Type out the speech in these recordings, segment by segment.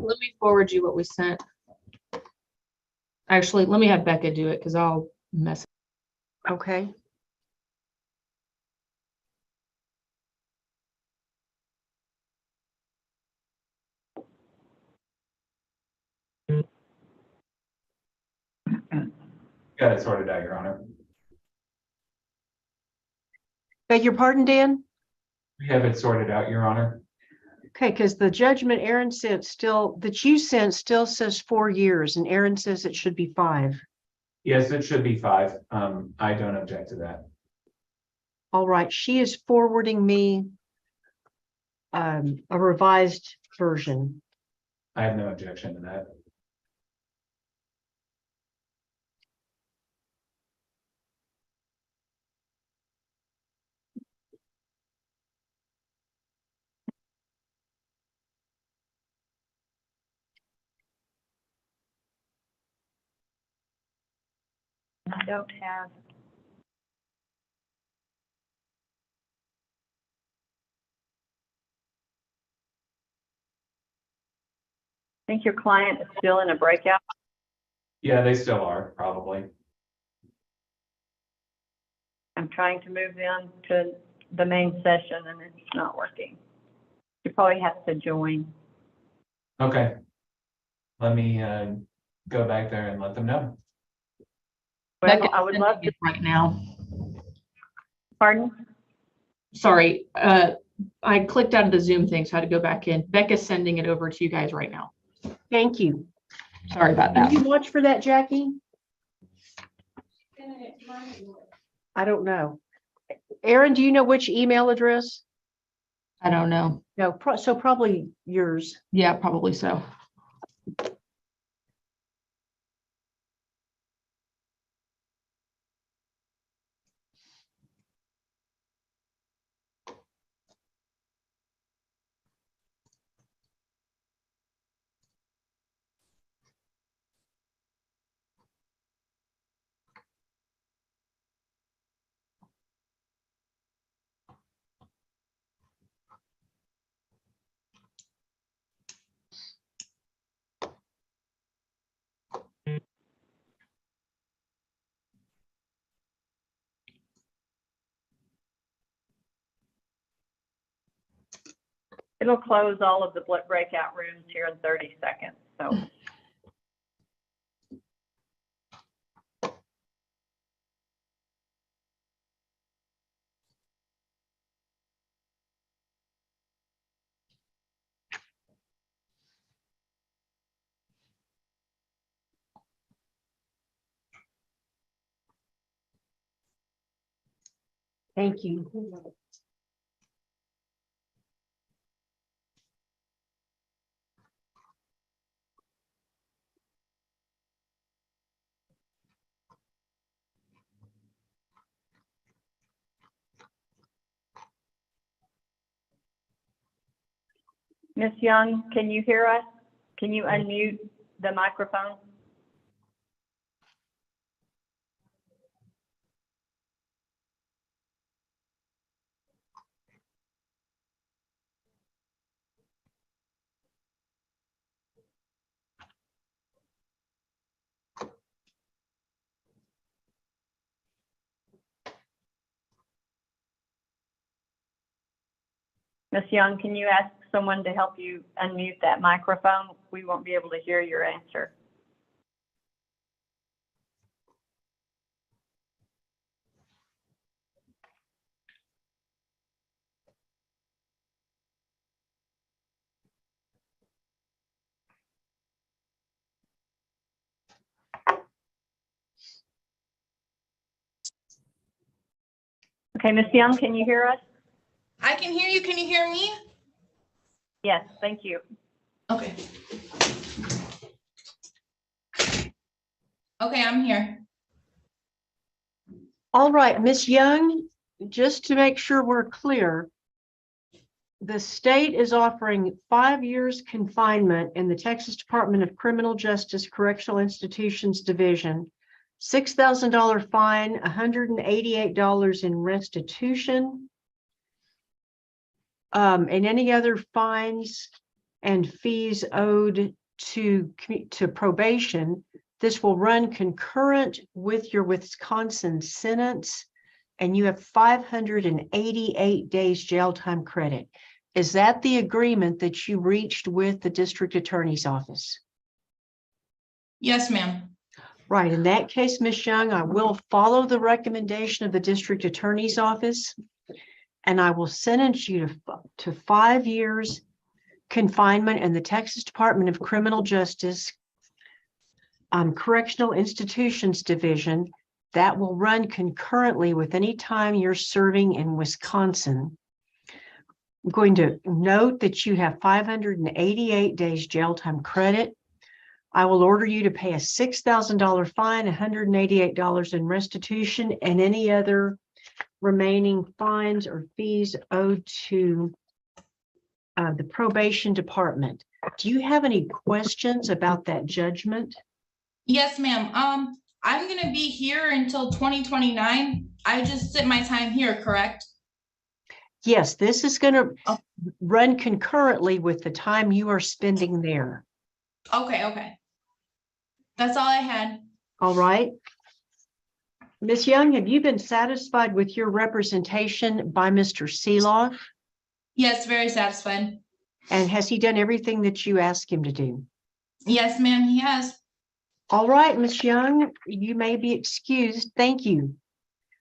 let me forward you what we sent. Actually, let me have Becca do it because I'll mess it. Okay. Got it sorted out, Your Honor. Beg your pardon, Dan? We have it sorted out, Your Honor. Okay, because the judgment Aaron sent still, that you sent still says 4 years, and Aaron says it should be 5. Yes, it should be 5. I don't object to that. All right, she is forwarding me a revised version. I have no objection to that. I don't have. I think your client is still in a breakout. Yeah, they still are, probably. I'm trying to move them to the main session and it's not working. You probably have to join. Okay. Let me go back there and let them know. Well, Becca, I would love to. right now. Pardon? Sorry, I clicked out of the Zoom thing, so I had to go back in. Becca's sending it over to you guys right now. Thank you. Sorry about Can that. you watch for that, Jackie? I don't know. Aaron, do you know which email address? I don't know. No, so probably yours. Yeah, probably so. It'll close all of the breakout rooms here in 30 seconds. So Thank you. Ms. Young, can you hear us? Can you unmute the microphone? Ms. Young, can you ask someone to help you unmute that microphone? We won't be able to hear your answer. Okay, Ms. Young, can you hear us? I can hear you. Can you hear me? Yes, thank you. Okay. Okay, I'm here. All right, Ms. Young, just to make sure we're clear, the state is offering 5 years confinement in the Texas Department of Criminal Justice Correctional Institutions Division, $6,000 fine, $188 in restitution, and any other fines and fees owed to probation. This will run concurrent with your Wisconsin sentence, and you have 588 days jail time credit. Is that the agreement that you reached with the district attorney's office? Yes, ma'am. Right. In that case, Ms. Young, I will follow the recommendation of the district attorney's office, and I will sentence you to 5 years confinement in the Texas Department of Criminal Justice Correctional Institutions Division. That will run concurrently with any time you're serving in Wisconsin. I'm going to note that you have 588 days jail time credit. I will order you to pay a $6,000 fine, $188 in restitution, and any other remaining fines or fees owed to the probation department. Do you have any questions about that judgment? Yes, ma'am. I'm gonna be here until 2029. I just sit my time here, correct? Yes, this is going to Oh. run concurrently with the time you are spending there. Okay. That's all I had. All right. Ms. Young, have you been satisfied with your representation by Mr. Seeloff? Yes, very satisfied. And has he done everything that you asked him to do? Yes, ma'am, he has. All right, Ms. Young, you may be excused. Thank you.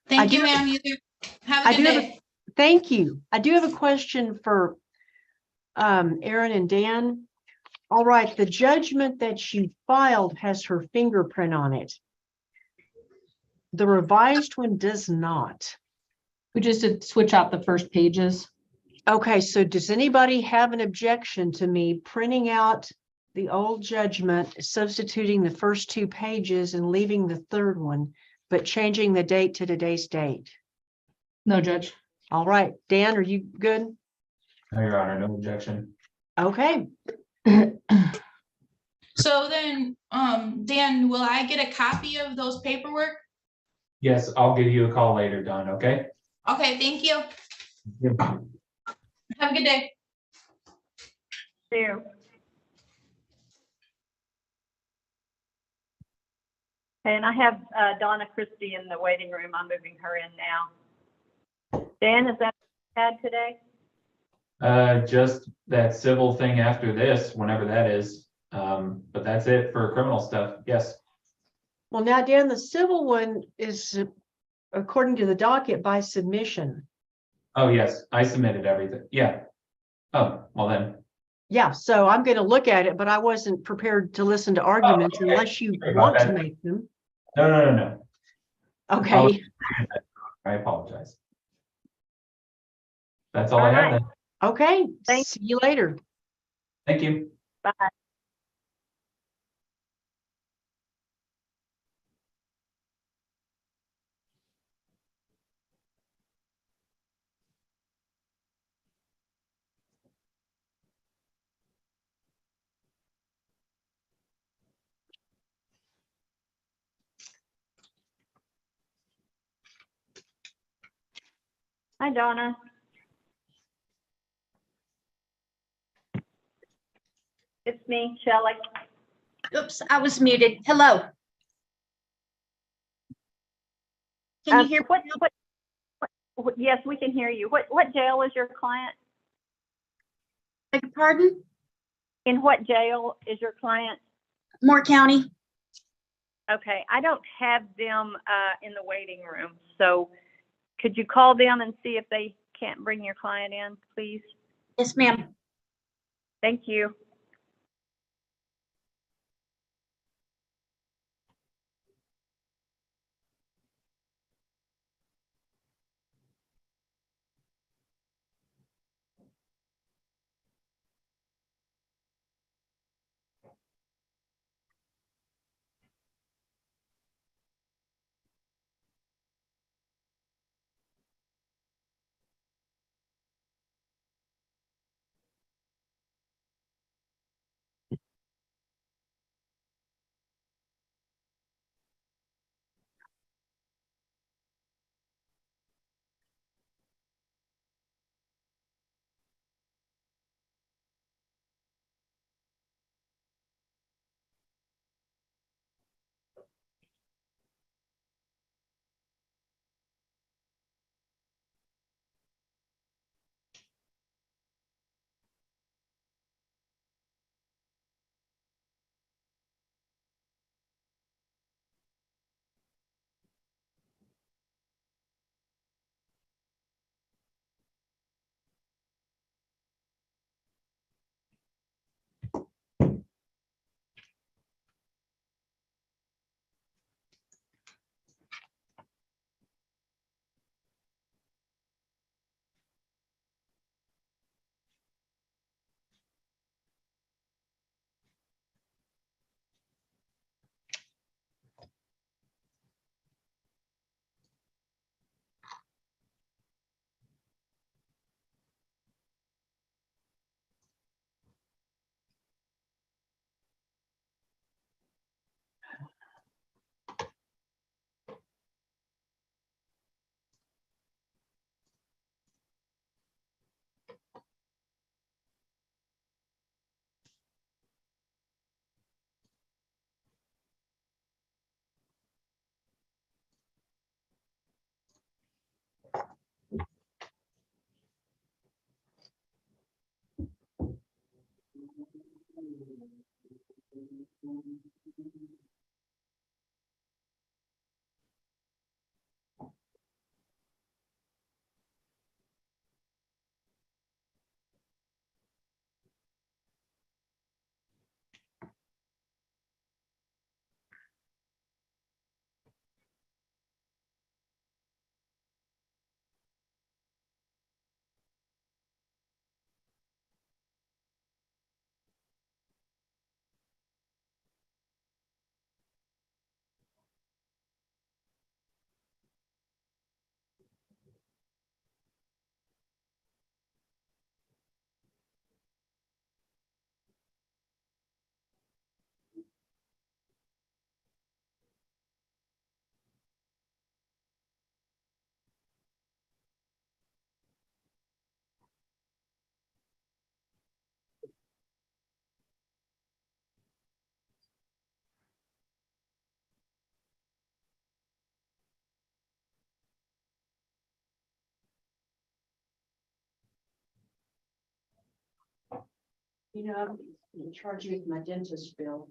Thank you, do- ma'am. You too. Have I a good do have day. Thank you. I do have a question for Aaron and Dan. All right, the judgment that you filed has her fingerprint on it. The revised one does not. We just did switch out the first pages. Okay, so does anybody have an objection to me printing out the old judgment, substituting the first 2 pages and leaving the third one, but changing the date to today's date? No, Judge. All right, Dan, are you good? No, Your Honor, no objection. Okay, So then, Dan, will I get a copy of those paperwork? Yes, I'll give you a call later, Don, okay? Okay, thank you. Have a good day. Two. And I have Donna Christie in the waiting room. I'm moving her in now. Dan, is that what you had today? Just that civil thing after this, whenever that is. But that's it for criminal stuff. Yes. well now, Dan, the civil one is according to the docket by submission. Oh, yes, I submitted everything. Yeah. Oh, well then. Yeah, so I'm going to look at it, but I wasn't prepared to listen to arguments okay. unless you Sorry about want to that. make them. No. Okay, I apologize. That's all I have then. okay, Thanks. see you later. Thank you. Bye. Hi, Donna. It's me, Shelley. Oops, I was muted. Hello. Can you hear me? Yes, we can hear you. What jail is your client? Beg your pardon? In what jail is your client? Moore County. Okay, I don't have them in the waiting room, so could you call them and see if they can't bring your client in, please? Yes, ma'am. Thank you. You know, I'm gonna charge you with my dentist bill.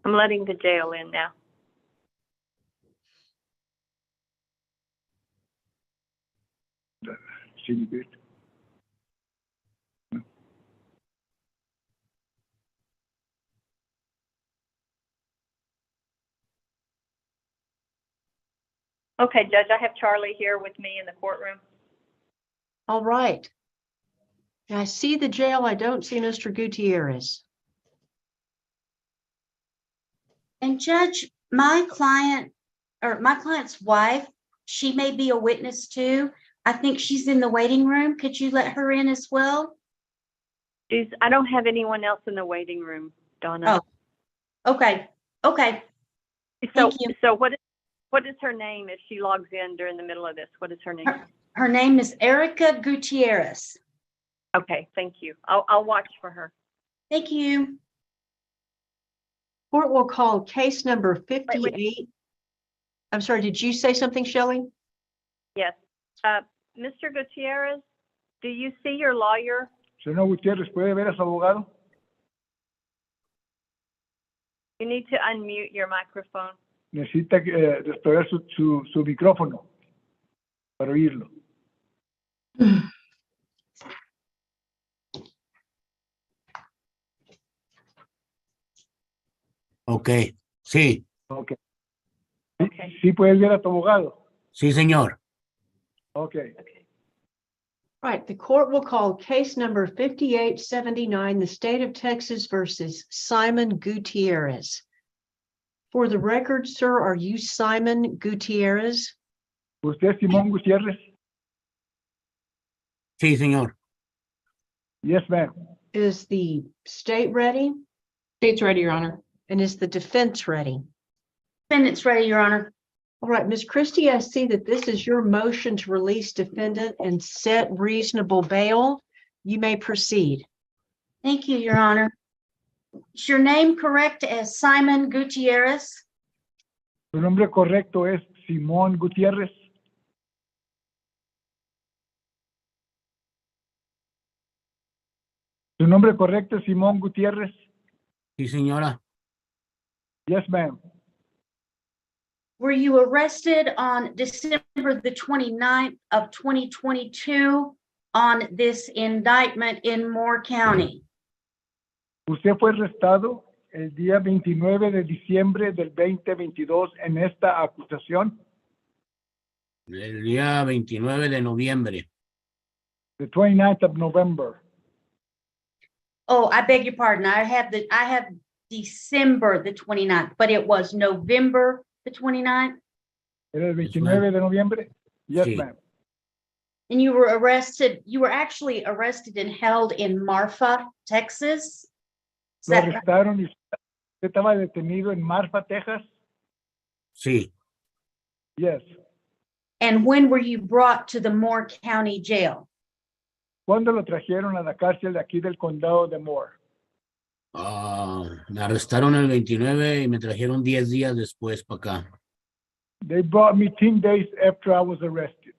I'm letting the jail in now. Sí, good. Okay, Judge, I have Charlie here with me in the courtroom. All right. I see the jail. I don't see Mr. Gutierrez. And Judge, my client, or my client's wife, she may be a witness too. I think she's in the waiting room. Could you let her in as well? I don't have anyone else in the waiting room, Donna. Oh, okay, okay. So, thank you. so what is her name if she logs in during the middle of this? What is her name? Her name is Erica Gutierrez. Okay, thank you. I'll watch for her. Thank you. Court will call case number wait. 58. I'm sorry, did you say something, Shelley? Yes. Mr. Gutierrez, do you see your lawyer? Señor Gutiérrez, ¿puede ver a su abogado? You need to unmute your microphone. Necesita desplegar su micrófono para oírlo. Ok, sí, Okay. Okay. Sí puedes ver a tu abogado. sí, señor. Okay. Right, the court will call case number 5879, the state of Texas versus Simon Gutierrez. For the record, sir, are you Simon Gutierrez? ¿Usted es Simón Gutiérrez? Sí, señor. Yes, ma'am. Is the state ready? State's ready, Your Honor. And is the defense ready? Defendant's ready, Your Honor. All right, Ms. Christie, I see that this is your motion to release defendant and set reasonable bail. You may proceed. Thank you, Your Honor. Is your name correct as Simon Gutierrez? Su nombre correcto es Simón Gutiérrez. Su nombre correcto es Simón Gutiérrez. Sí, señora. Yes, ma'am. Were you arrested on December the 29th of 2022 on this indictment in Moore County? Usted fue arrestado el día 29 de diciembre del 2022 en esta acusación. El día 29 de noviembre. The 29th of November. Oh, I beg your pardon. I have December the 29th, but it was November the 29th. ¿Era el Yes, 29 de noviembre? Yes, Sí. ma'am. And you were actually arrested and held in Marfa, Texas. Is Lo that arrestaron y usted estaba detenido en Marfa, Texas. Sí. Yes. And when were you brought to the Moore County Jail? ¿Cuándo lo trajeron a la cárcel de aquí del condado de Moore? Me arrestaron el 29 y me trajeron 10 días después para acá. They brought me 10 days after I was arrested.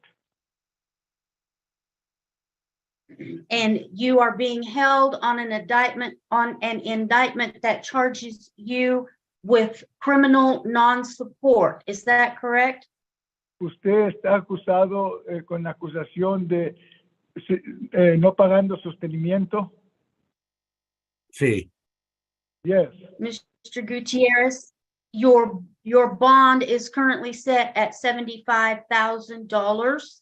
And you are being held on an indictment that charges you with criminal non-support. Is that correct? Usted está acusado con la acusación de no pagando sostenimiento. Sí. Yes. Mr. Gutierrez, your bond is currently set at $75,000.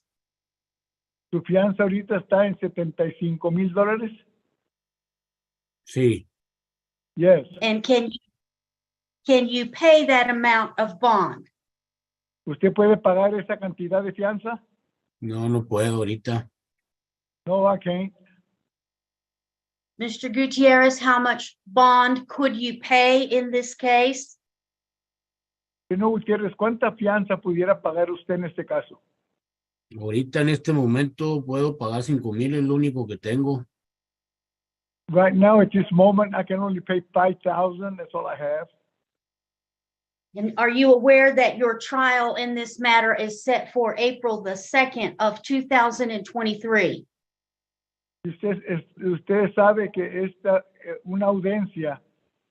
Su fianza ahorita está en $75,000. Sí. Yes. And can you pay that amount of bond? ¿Usted puede pagar esa cantidad de fianza? No puedo ahorita. No, I can't. Mr. Gutierrez, how much bond could you pay in this case? Señor Gutiérrez, ¿cuánta fianza pudiera pagar usted en este caso? Ahorita en este momento puedo pagar 5,000, es lo único que tengo. Right now, at this moment, I can only pay $5,000. That's all I have. And are you aware that your trial in this matter is set for April the 2nd of 2023? Usted sabe que una audiencia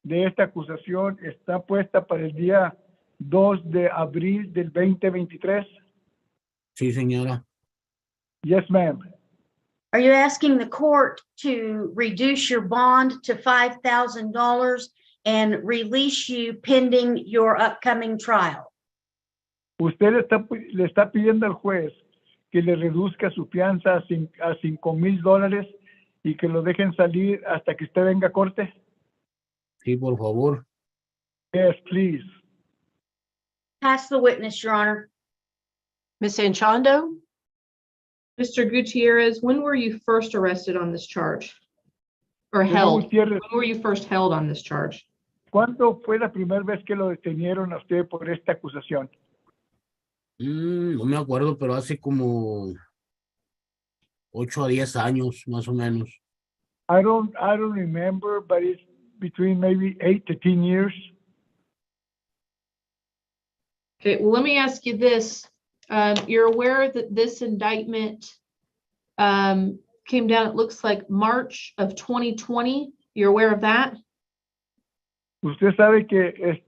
de esta acusación está puesta para el día 2 de abril del 2023. Sí, señora. Yes, ma'am. Are you asking the court to reduce your bond to $5,000 and release you pending your upcoming trial? Usted le está pidiendo al juez que le reduzca su fianza a $5,000 y que lo dejen salir hasta que usted venga a corte. Sí, por favor. Yes, please. Pass the witness, Your Honor. Ms. Anchondo? Mr. Gutierrez, when were you first arrested on this charge? Or Señor held? Gutiérrez, When were you first held on this charge? ¿cuándo fue la primera vez que lo detenieron a usted por esta acusación? No me acuerdo, pero hace como 8 a 10 años, más o menos. I don't remember, but it's between maybe 8 to 10 years. Okay, well, let me ask you this. You're aware that this indictment came down, it looks like March of 2020. You're aware of that? Usted sabe que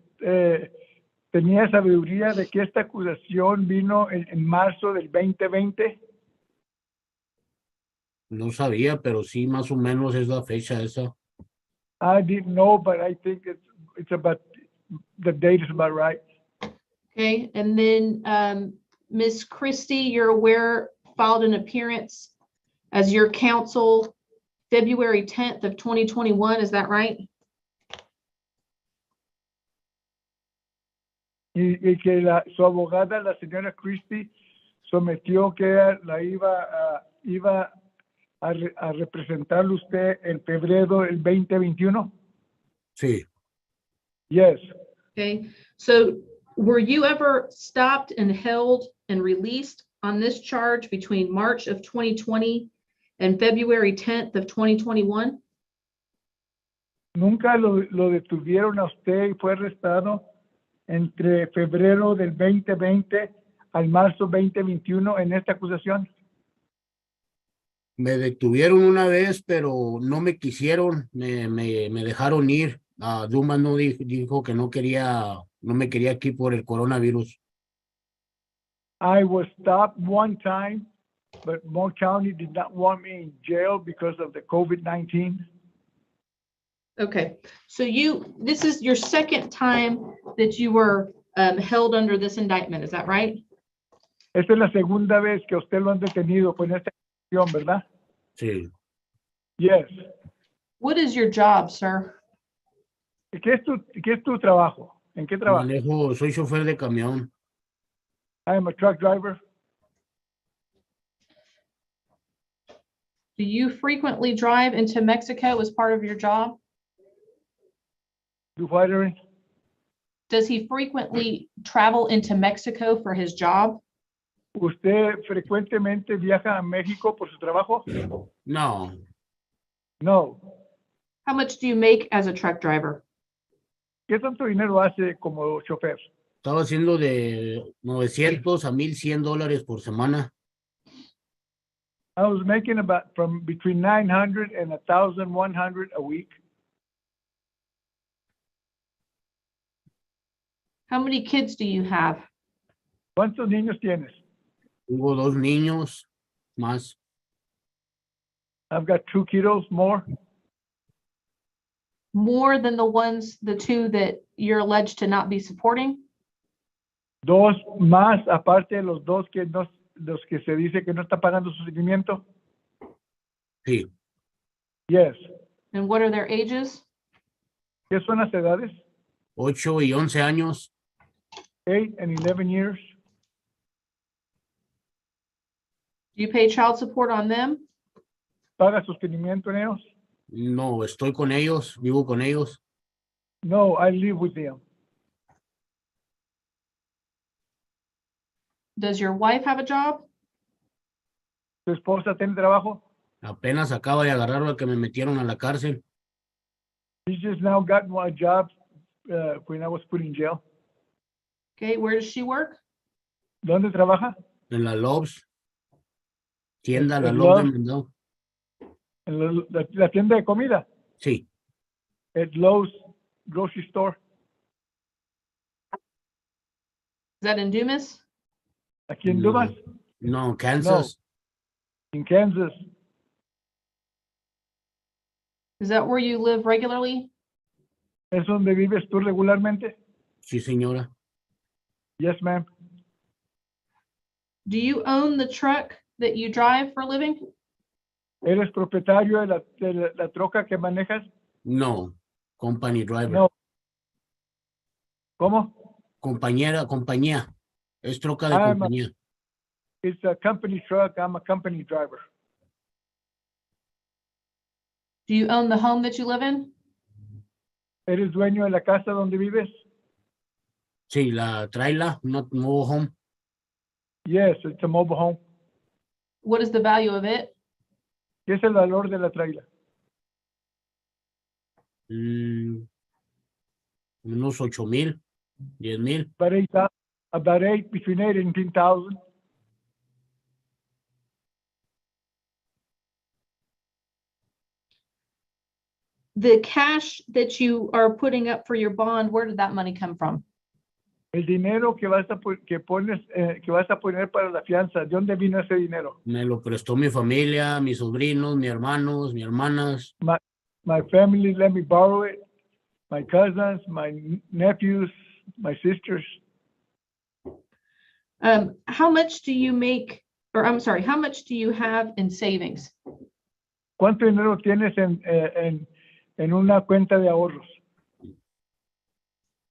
tenía sabiduría de que esta acusación vino en marzo del 2020. No sabía, pero sí, más o menos es la fecha esa. I didn't know, but I think it's about, the date is about right. Okay, and then Ms. Christie, you're aware, filed an appearance as your counsel February 10th of 2021, is that right? Y que su abogada, la señora Christie, sometió que la iba a representarlo usted en febrero del 2021? Sí. Yes. Okay, so were you ever stopped and held and released on this charge between March of 2020 and February 10th of 2021? Nunca lo detuvieron a usted y fue arrestado entre febrero del 2020 al marzo 2021 en esta acusación. Me detuvieron una vez, pero no me quisieron, me dejaron ir. Dumas no dijo que no me quería aquí por el coronavirus. I was stopped one time, but Moore County did not want me in jail because of the COVID-19. Okay, so this is your second time that you were held under this indictment, is that right? Esta es la segunda vez que usted lo han detenido con esta acusación, ¿verdad? Sí. Yes. What is your job, sir? ¿Qué es tu trabajo? ¿En qué trabajas? Soy chofer de camión. I am a truck driver. Do you frequently drive into Mexico as part of your job? Do what, Erin? Does he frequently travel into Mexico for his job? ¿Usted frecuentemente viaja a México por su trabajo? No, No. How much do you make as a truck driver? ¿Qué tanto dinero hace como chofer? estaba haciendo de 900 a $1,100 por semana. I was making about from between 900 and 1,100 a week. How many kids do you have? ¿Cuántos niños tienes? Tengo 2 niños más. I've got 2 kiddos more. More than the two that you're alleged to not be supporting? 2 más, aparte de los 2 que no, los que se dice que no está pagando su seguimiento. Sí. Yes. And what are their ages? ¿Qué son las edades? 8 y 11 años. 8 and 11 years. Do you pay child support on them? ¿Paga sostenimiento en ellos? No, estoy con ellos, vivo con ellos. No, I live with them. Does your wife have a job? ¿Tu esposa tiene trabajo? Apenas acaba de agarrar al que me metieron a la cárcel. She just now got a job when I was put in jail. Okay, where does she work? ¿Dónde trabaja? En la Lowe's. Tienda, la ¿En Lowe's de Lowe's? Mandao. En la tienda de comida. Sí. At Lowe's grocery store. Is that in Dumas? Aquí en No. Dumas, No, Kansas. en Kansas. Is that where you live regularly? ¿Es donde vives tú regularmente? Sí, señora. Yes, ma'am. Do you own the truck that you drive for a living? ¿Eres propietario de la troca que manejas? No. Company driver. No. ¿Cómo? Compañía. Es troca de I'm a- compañía. It's a company truck. I'm a company driver. Do you own the home that you live in? ¿Eres dueño de la casa donde vives? Sí, la trailer, no mobile home. Yes, it's a mobile home. What is the value of it? ¿Qué es el valor de la trailer? Unos 8,000, 10,000. About eight, between 8 and 10,000. The cash that you are putting up for your bond, where did that money come from? El dinero que vas a poner para la fianza, ¿de dónde vino ese dinero? Me lo prestó mi familia, mis sobrinos, mis hermanos, mis hermanas. My family let me borrow it. My cousins, my nephews, my sisters. How much do you make, or I'm sorry, how much do you have in savings? ¿Cuánto dinero tienes en una cuenta de ahorros?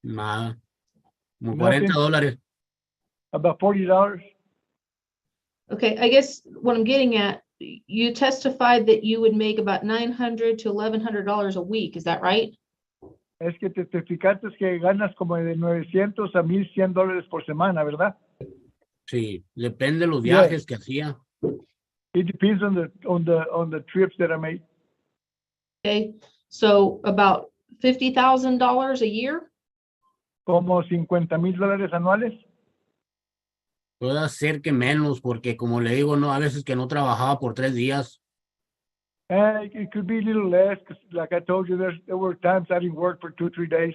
Nada. Como Nothing. $40. About $40. Okay, I guess what I'm getting at, you testified that you would make about $900 to $1,100 a week, is that right? Es que testificaste que ganas como de 900 a $1,100 por semana, ¿verdad? Sí, depende de los Yeah. viajes que hacía. It depends on the trips that I made. Okay, so about $50,000 a year? Como $50,000 anuales. Puede ser que menos, porque como le digo, no, a veces que no trabajaba por 3 días. It could be a little less, because like I told you, there were times I didn't work for 2-3 days.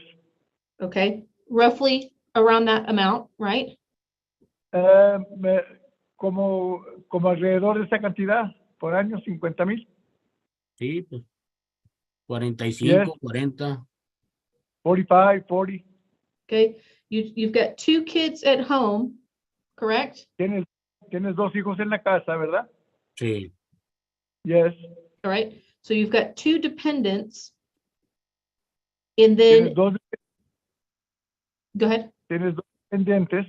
Okay, roughly around that amount, right? Como alrededor de esa cantidad, por año, 50,000, Sí, pues 45, Yes. 40. 45, 40. Okay, you've got 2 kids at home, correct? Tienes 2 hijos en la casa, ¿verdad? Sí, Yes. All right, so you've got 2 dependents. And then, Tienes 2 go ahead. dependientes.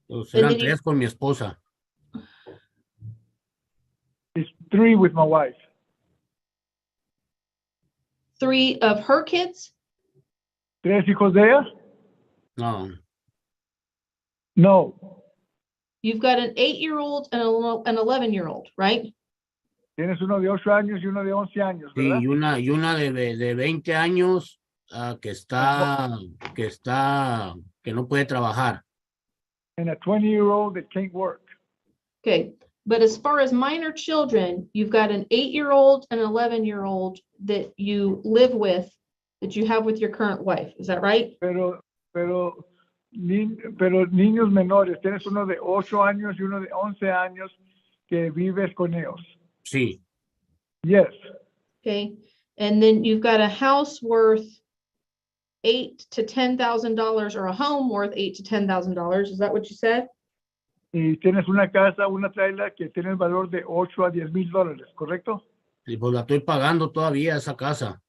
pues And eran then you- 3 con mi esposa. It's 3 with my wife. 3 of her kids? 3 hijos de ella? No, No. You've got an 8-year-old and an 11-year-old, right? Tienes uno de 8 años y uno de 11 años, sí, ¿verdad? y una de 20 años que no puede trabajar. And a 20-year-old that can't work. Okay, but as far as minor children, you've got an 8-year-old and an 11-year-old that you live with, that you have with your current wife, is that right? Pero niños menores, tienes uno de 8 años y uno de 11 años que vives con ellos. Sí, Yes. Okay, and then you've got a house worth $8,000 to $10,000, or a home worth $8,000 to $10,000, is that what you said? Y tienes una casa, una trailer que tiene el valor de 8 a 10,000 dólares, ¿correcto? y pues la estoy pagando todavía esa casa.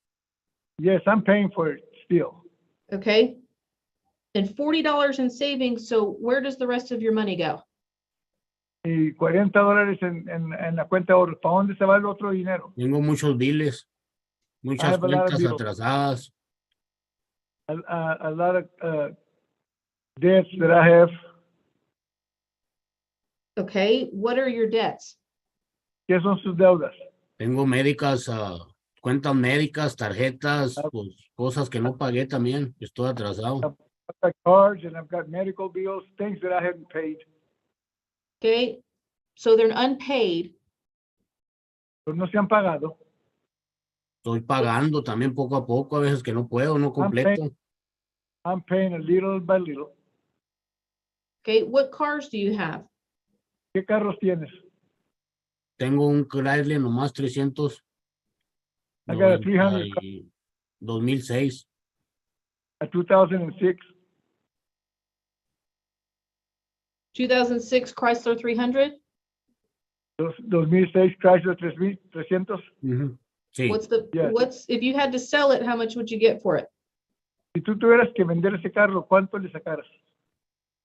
Yes, I'm paying for it still. Okay, and $40 in savings, so where does the rest of your money go? Y 40 dólares en la cuenta de ahorro. ¿Para dónde se va el otro dinero? Tengo muchos biles, muchas have a lot of cuentas bills. atrasadas. A lot of debts that I have. Okay, what are your debts? ¿Qué son sus deudas? Tengo médicas, cuentas médicas, tarjetas, pues, cosas que no pagué también. Estoy atrasado. I've got cards and I've got medical bills, things that I haven't paid. Okay, so they're unpaid. Pero no se han pagado. Estoy pagando también poco a poco, a veces que no puedo, no completo. I'm paying a little by little. Okay, what cars do you have? ¿Qué carros tienes? Tengo un Chrysler nomás 300. I got a 300 2006. A 2006. 2006 Chrysler 300? 2006 Chrysler 300. Ujú. Sí, Yeah. If you had to sell it, how much would you get for it? Si tú tuvieras que vender ese carro, ¿cuánto le sacaras?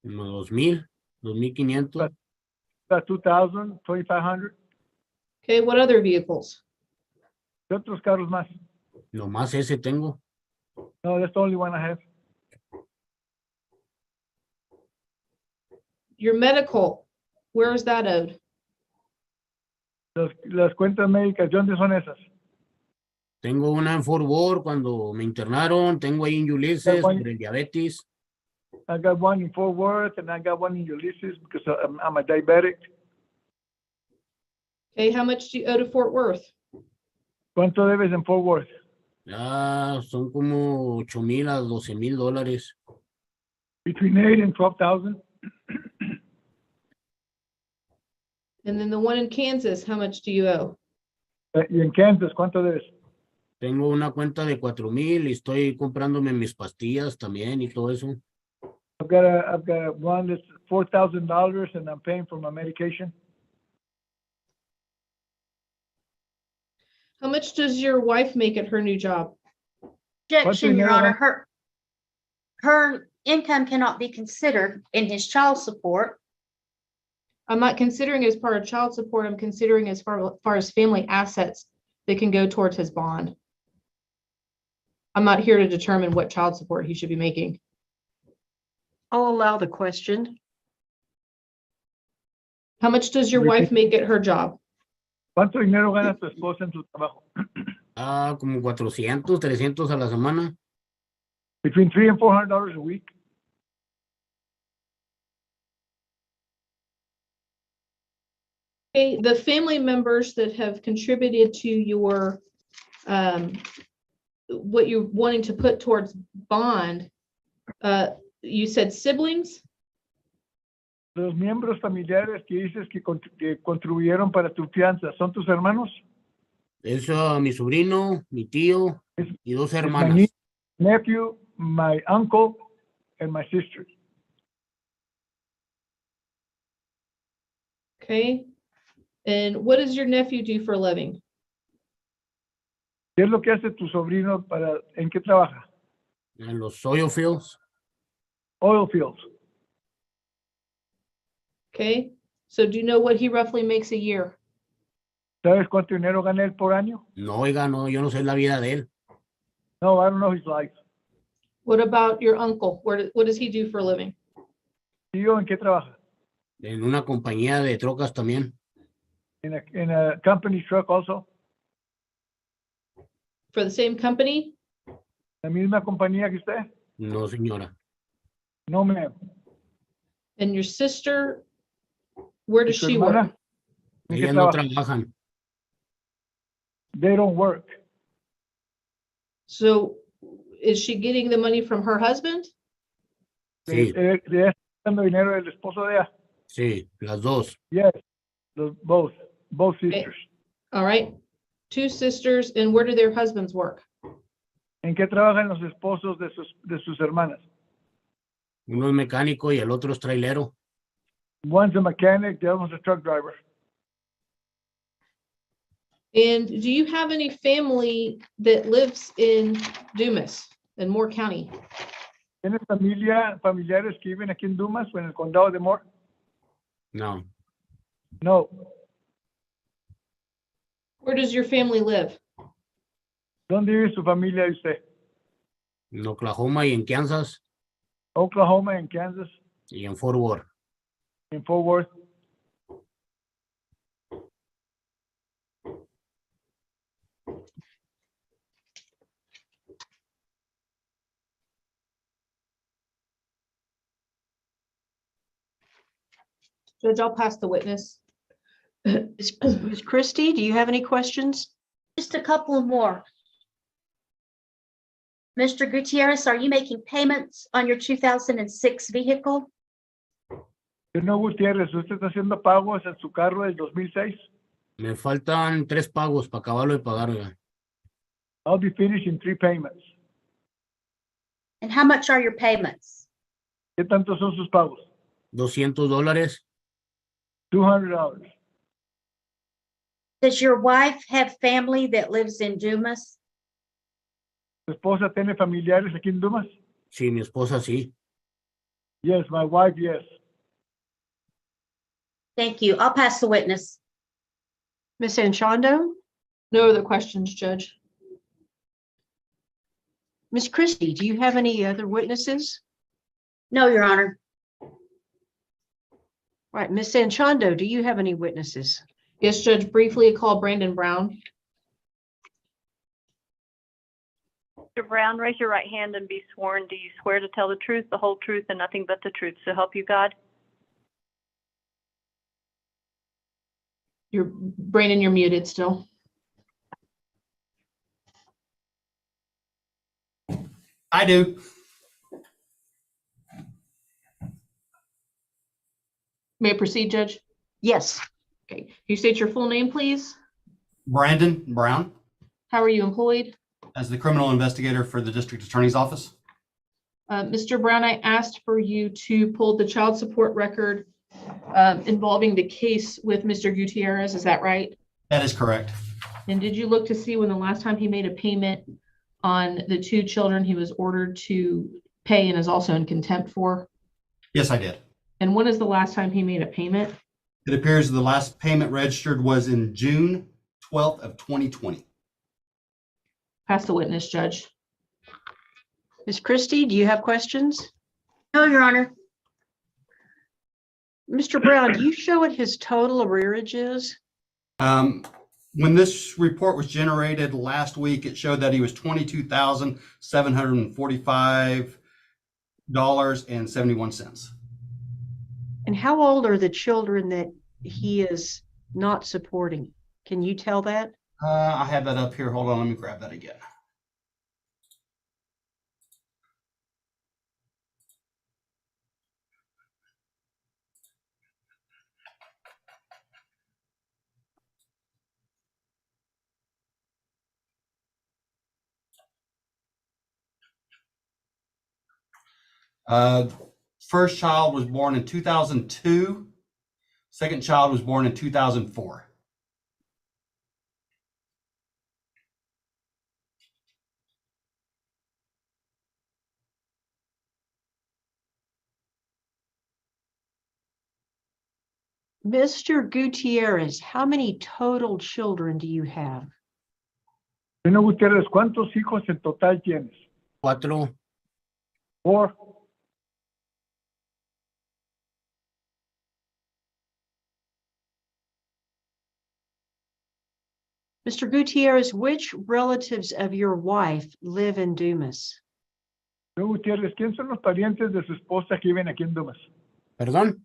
como 2000, 2500. About 2,000, 2,500. Okay, what other vehicles? ¿Qué otros carros más? Nomás ese tengo. No, that's the only one I have. Your medical, where is that owed? Las cuentas médicas, ¿de dónde son esas? Tengo una en Fort Worth cuando me internaron. Tengo ahí en Ulysses por el diabetes. I got one in Fort Worth and I got one in Ulysses because I'm a diabetic. Okay, how much do you owe to Fort Worth? ¿Cuánto debes en Fort Worth? Son como 8,000 a 12,000 dólares. Between 8 and 12,000. And then the one in Kansas, how much do you owe? Y en Kansas, ¿cuánto debes? Tengo una cuenta de 4,000 y estoy comprándome mis pastillas también y todo eso. I've got one that's $4,000 and I'm paying for my medication. How much does your wife make at her new job? Objection, Your dinero Honor, her income cannot be considered in his child support. I'm not considering as part of child support. I'm considering as far as family assets that can go towards his bond. I'm not here to determine what child support he should be making. I'll allow the question. How much does your wife make at her job? ¿Cuánto dinero gana tu esposa en su trabajo? Como 400, 300 a la semana. Between $300 and $400 a week. Okay, the family members that have contributed to your, what you're wanting to put towards bond, you said siblings? Los miembros familiares que dices que contribuyeron para tu fianza, ¿son tus hermanos? Es mi sobrino, mi tío y dos My hermanas. nephew, my uncle, and my sister. Okay. And what does your nephew do for a living? ¿Qué es lo que hace tu sobrino en qué trabaja? En los oil fields. Oil fields. Okay. So do you know what he roughly makes a year? ¿Sabes cuánto dinero gana él por año? No, oiga, no, yo no sé la vida de él. No, I don't know his life. What about your uncle? What does he do for a living? ¿Tío en qué trabaja? En una compañía de trocas también. In a company truck also. For the same company? ¿La misma compañía que usted? No, señora. No, ma'am. And your sister, where does ¿Y su she work? hermana? ¿En qué Ellas no trabaja? trabajan. They don't work. So is she getting the money from her husband? Sí, ¿Le está dando dinero del esposo de ella? sí, las dos. Yes, both sisters. All right. Two sisters, and where do their husbands work? ¿En qué trabajan los esposos de sus hermanas? Uno es mecánico y el otro es trailero. One's a mechanic, the other one's a truck driver. And do you have any family that lives in Dumas, in Moore County? ¿Tienes familiares que viven aquí en Dumas o en el condado de Moore? No, No. Where does your family live? ¿Dónde vive su familia y usted? en Oklahoma y en Kansas Oklahoma and Kansas, y en Fort Worth. in Fort Worth. Judge, I'll pass the witness. Ms. Christie, do you have any questions? Just a couple more. Mr. Gutierrez, are you making payments on your 2006 vehicle? Señor Gutiérrez, ¿usted está haciendo pagos en su carro del 2006? Me faltan 3 pagos para acabarlo de pagar. Oiga. I'll be finished in 3 payments. And how much are your payments? ¿Qué tanto son sus pagos? $200. $200. Does your wife have family that lives in Dumas? ¿Su esposa tiene familiares aquí en Dumas? Sí, mi esposa sí. Yes, my wife, yes. Thank you. I'll pass the witness. Ms. Anchondo? No other questions, Judge. Ms. Christie, do you have any other witnesses? No, Your Honor. Right, Ms. Anchondo, do you have any witnesses? Yes, Judge, briefly call Brandon Brown. Mr. Brown, raise your right hand and be sworn. Do you swear to tell the truth, the whole truth, and nothing but the truth, so help you God? Brandon, you're muted still. I do. May I proceed, Judge? Yes. Okay. Can you state your full name, please? Brandon Brown, How are you employed? as the criminal investigator for the district attorney's office. Mr. Brown, I asked for you to pull the child support record involving the case with Mr. Gutierrez. Is that right? That is correct. And did you look to see when the last time he made a payment on the 2 children he was ordered to pay and is also in contempt for? Yes, I did. And when is the last time he made a payment? It appears the last payment registered was in June 12th of 2020. Pass the witness, Judge. Ms. Christie, do you have questions? No, Your Honor. Mr. Brown, do you show what his total arrearage is? When this report was generated last week, it showed that he was $22,745.71. And how old are the children that he is not supporting? Can you tell that? I have that up here. Hold on, let me grab that again. First child was born in 2002. Second child was born in 2004. Mr. Gutierrez, how many total children do you have? Señor Gutiérrez, ¿cuántos hijos en total tienes? 4. 4. Mr. Gutierrez, which relatives of your wife live in Dumas? Señor Gutiérrez, ¿quién son los parientes de su esposa que viven aquí en Dumas? ¿Perdón?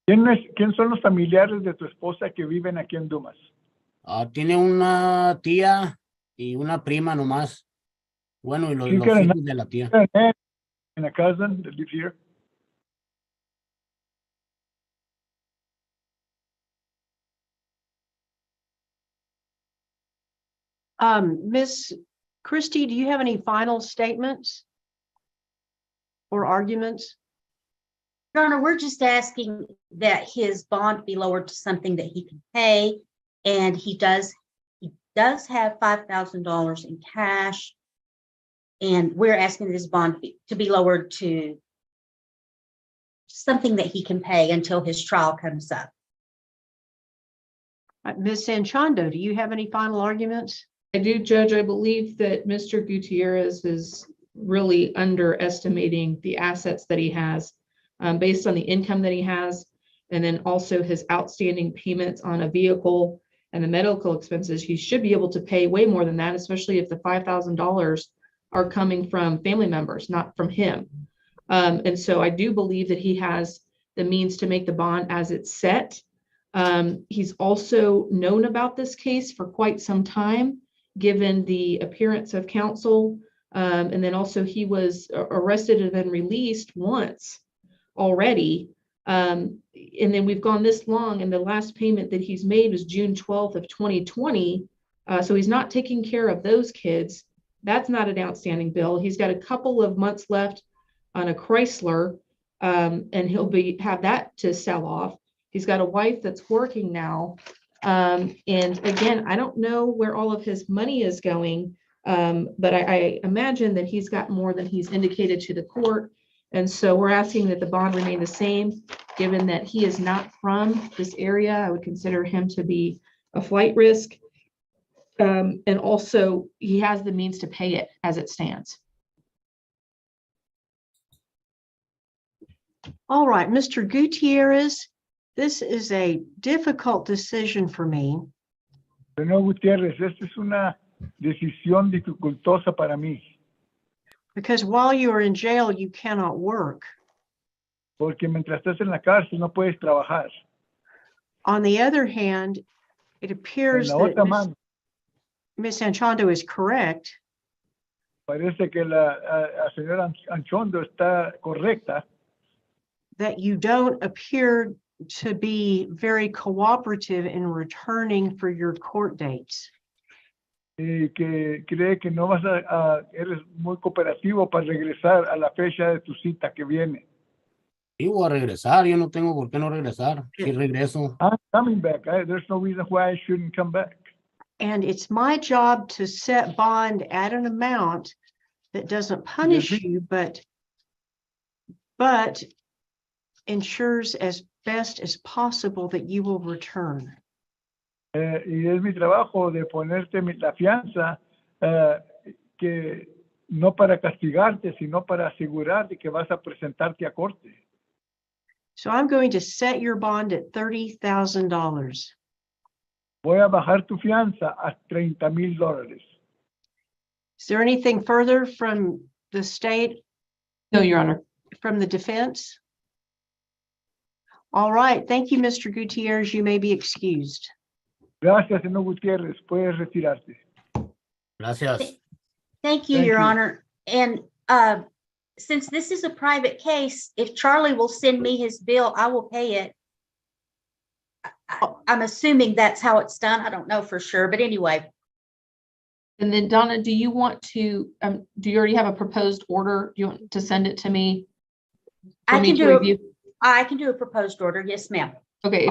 ¿Quién son los familiares de tu esposa que viven aquí en Dumas? Tiene una tía y una prima nomás. Bueno, y los Sí, los que hijos de la tía. And a cousin that lives here? Ms. Christie, do you have any final statements or arguments? Your Honor, we're just asking that his bond be lowered to something that he can pay. And he does have $5,000 in cash. And we're asking this bond to be lowered to something that he can pay until his trial comes up. Ms. Sanchondo, do you have any final arguments? I do, Judge. I believe that Mr. Gutierrez is really underestimating the assets that he has based on the income that he has, and then also his outstanding payments on a vehicle and the medical expenses. He should be able to pay way more than that, especially if the $5,000 are coming from family members, not from him. And so I do believe that he has the means to make the bond as it's set. He's also known about this case for quite some time, given the appearance of counsel. And then also he was arrested and then released once already. And then we've gone this long, and the last payment that he's made was June 12th of 2020. So he's not taking care of those kids. That's not an outstanding bill. He's got a couple of months left on a Chrysler, and he'll have that to sell off. He's got a wife that's working now. And again, I don't know where all of his money is going, but I imagine that he's got more than he's indicated to the court. And so we're asking that the bond remain the same, given that he is not from this area. I would consider him to be a flight risk. And also he has the means to pay it as it stands. All right, Mr. Gutierrez, this is a difficult decision for me. Señor Gutiérrez, esta es una decisión dificultosa para mí. Because while you are in jail, you cannot work. Porque mientras estás en la cárcel no puedes trabajar. On the other hand, it appears En la otra that mano, Ms. Anchondo is correct parece que la señora Anchondo está correcta, that you don't appear to be very cooperative in returning for your court dates. que cree que no vas eres muy cooperativo para regresar a la fecha de tu cita que viene. Sí, voy a regresar. Yo no tengo por qué no regresar. Sí, regreso. I'm coming back. There's no reason why I shouldn't come back. And it's my job to set bond at an amount that doesn't punish you, but ensures as best as possible that you will return. Y es mi trabajo de ponerte la fianza, que no para castigarte, sino para asegurarte que vas a presentarte a corte. So I'm going to set your bond at $30,000. Voy a bajar tu fianza a $30,000. Is there anything further from the state? No, Your Honor. From the defense? All right, thank you, Mr. Gutierrez. You may be excused. Gracias, señor Gutiérrez. Puedes retirarte. Gracias. Thank you, Thank Your you. Honor. And since this is a private case, if Charlie will send me his bill, I will pay it. I'm assuming that's how it's done. I don't know for sure, but anyway. And then Donna, do you want to, do you already have a proposed order? Do you want to send it to me? For I me can to do, review? I can do a proposed order. Yes, ma'am. Okay,